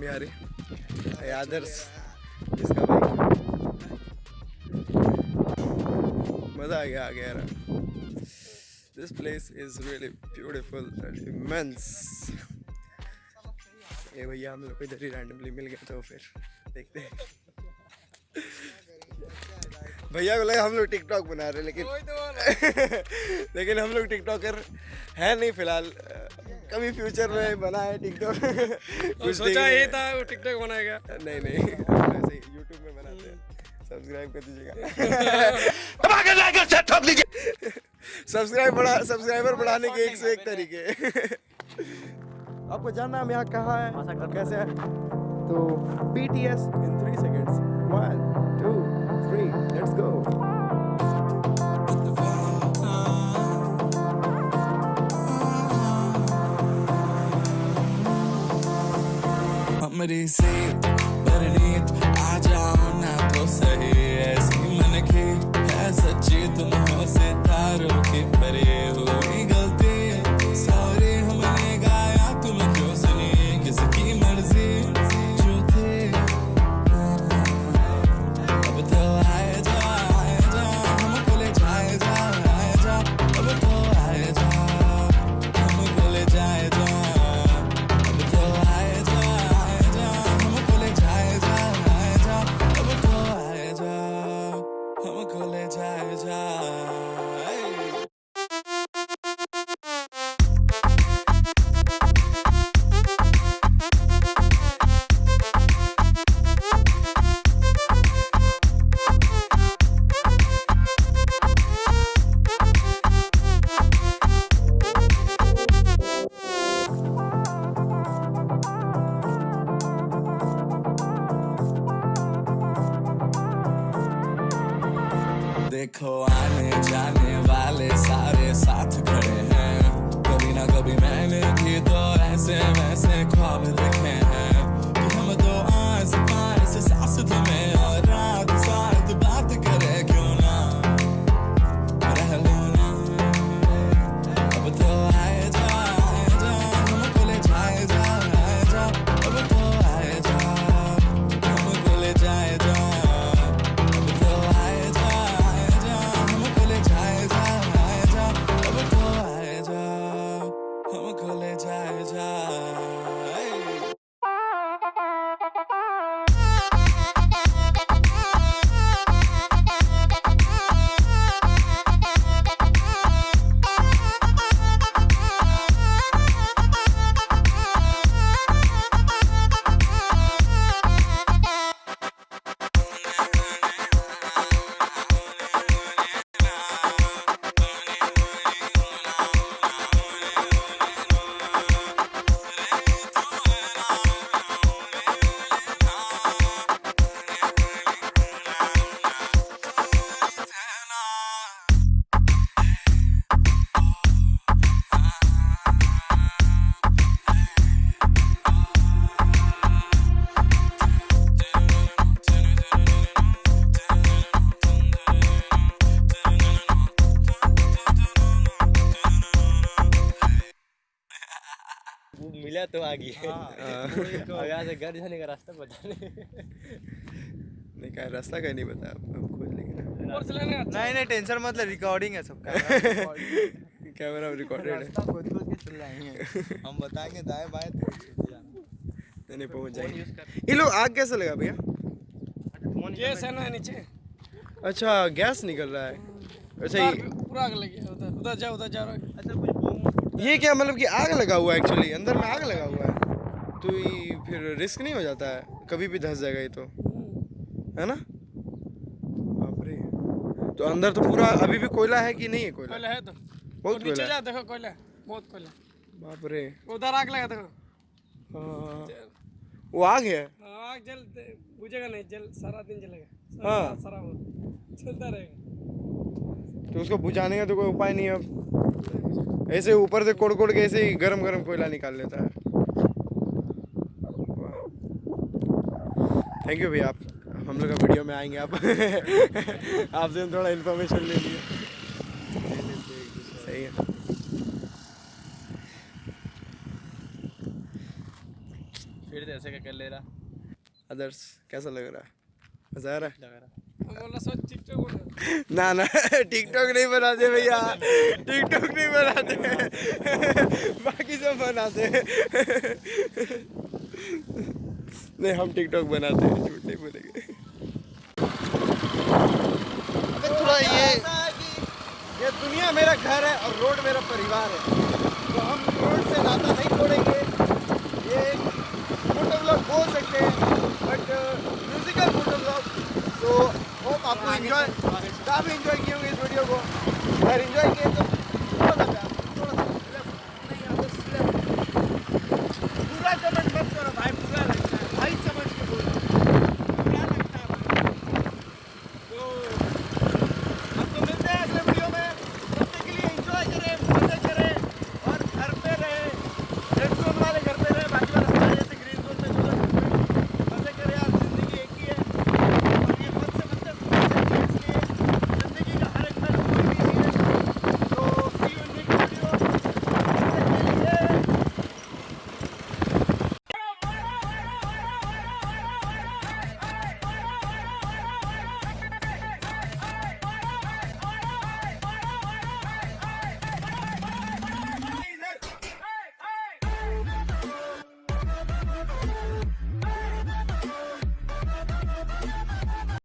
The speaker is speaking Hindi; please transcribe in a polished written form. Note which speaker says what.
Speaker 1: बिहारी आदर्श इसका भाई मज़ा आ गया यार। This place is really beautiful and immense। ये भैया हम लोग को इधर ही रैंडमली मिल गए तो फिर देखते हैं। भैया को लगा हम लोग टिकटॉक बना रहे लेकिन लेकिन हम लोग टिकटॉकर है नहीं फिलहाल। कभी फ्यूचर में बनाए टिकटॉक कुछ
Speaker 2: सोचा ही था वो टिकटॉक बनाएगा।
Speaker 1: नहीं ऐसे यूट्यूब में बनाते हैं। सब्सक्राइब कर दीजिएगा। सब्सक्राइबर बढ़ाने के एक से एक तरीके। आपको जानना हम यहाँ कहाँ है कैसे है तो BTS in 3 seconds 1 2 3 let's go।
Speaker 3: मेरी सेहत परनीत आ जाओ ना तो सही ऐसी मन की है सच्ची तुम हो सितारों की परे हुई गलती सॉरी हमने गाया तुम क्यों सुनी किसकी मर्जी जो थे अब तो आए जा हमको ले जाए जा अब तो आए जा हमको ले जाए जा अब तो आए जा हमको ले जाए जा अब तो आए जा हमको ले जाए जा। देखो आने जाने वाले सारे साथ खड़े हैं कभी ना कभी मैंने भी तो ऐसे वैसे ख्वाब देखे हैं कि हम दो आस पास सांस थमे और रात साथ बात करे क्यों ना रह लो ना अब तो आए जा हमको ले जाए जा अब तो आए जा हमको ले जाए जा अब तो आए जा हमको ले जाए जा अब तो आए जा हमको ले जाए जा।
Speaker 4: मिला तो आ गया। यहाँ से घर जाने का रास्ता पता
Speaker 1: नहीं क्या रास्ता का नहीं पता अब खोज लेंगे ना।
Speaker 2: नहीं टेंशन मतलब रिकॉर्डिंग है सबका।
Speaker 1: कैमरा रिकॉर्डेड है।
Speaker 4: हम बताएंगे दाएं बाएं
Speaker 1: नहीं पहुंच जाएंगे। ये लोग आग कैसे लगा भैया?
Speaker 2: गैस है ना नीचे।
Speaker 1: अच्छा गैस निकल रहा है। अच्छा ये
Speaker 2: पूरा आग लगी है उधर जा अच्छा कुछ
Speaker 1: ये क्या मतलब कि आग लगा हुआ है एक्चुअली अंदर में आग लगा हुआ है तो ये फिर रिस्क नहीं हो जाता है कभी भी धंस जाएगा ये तो है ना। बाप रे तो अंदर तो पूरा अभी भी कोयला है कि नहीं है? कोयला
Speaker 2: है तो
Speaker 1: बहुत
Speaker 2: नीचे
Speaker 1: कोयला
Speaker 2: जा देखो कोयला बहुत कोयला।
Speaker 1: बाप रे
Speaker 2: उधर आग लगा देखो।
Speaker 1: वो आग है।
Speaker 2: आग जल बुझेगा नहीं जल सारा दिन जलेगा।
Speaker 1: हाँ
Speaker 2: सारा चलता रहेगा
Speaker 1: तो उसको बुझाने का तो कोई उपाय नहीं है अब। ऐसे ऊपर से कोड़ के ऐसे ही गरम कोयला निकाल लेता है। थैंक यू भैया आप हम लोग का वीडियो में आएंगे आप आपसे हम थोड़ा इन्फॉर्मेशन ले लिए। सही है।
Speaker 4: फिर ऐसे क्या कर ले रहा
Speaker 1: आदर्श कैसा लग रहा है? मजा आ रहा है?
Speaker 4: लग रहा
Speaker 2: हम बोला सोच टिकटॉक बोल
Speaker 1: ना ना टिकटॉक नहीं बनाते भैया, टिकटॉक नहीं बनाते बाकी सब बनाते नहीं, हम टिकटॉक बनाते हैं, झूठ नहीं बोलेंगे। अबे थोड़ा ये दुनिया मेरा घर है और रोड मेरा परिवार है, तो हम रोड से नाता नहीं छोड़ेंगे। ये मोटो व्लॉग बोल सकते हैं बट म्यूजिकल मोटो व्लॉग। तो होप आपको काफ़ी इंजॉय किए होंगे इस वीडियो को। अगर इंजॉय किए तो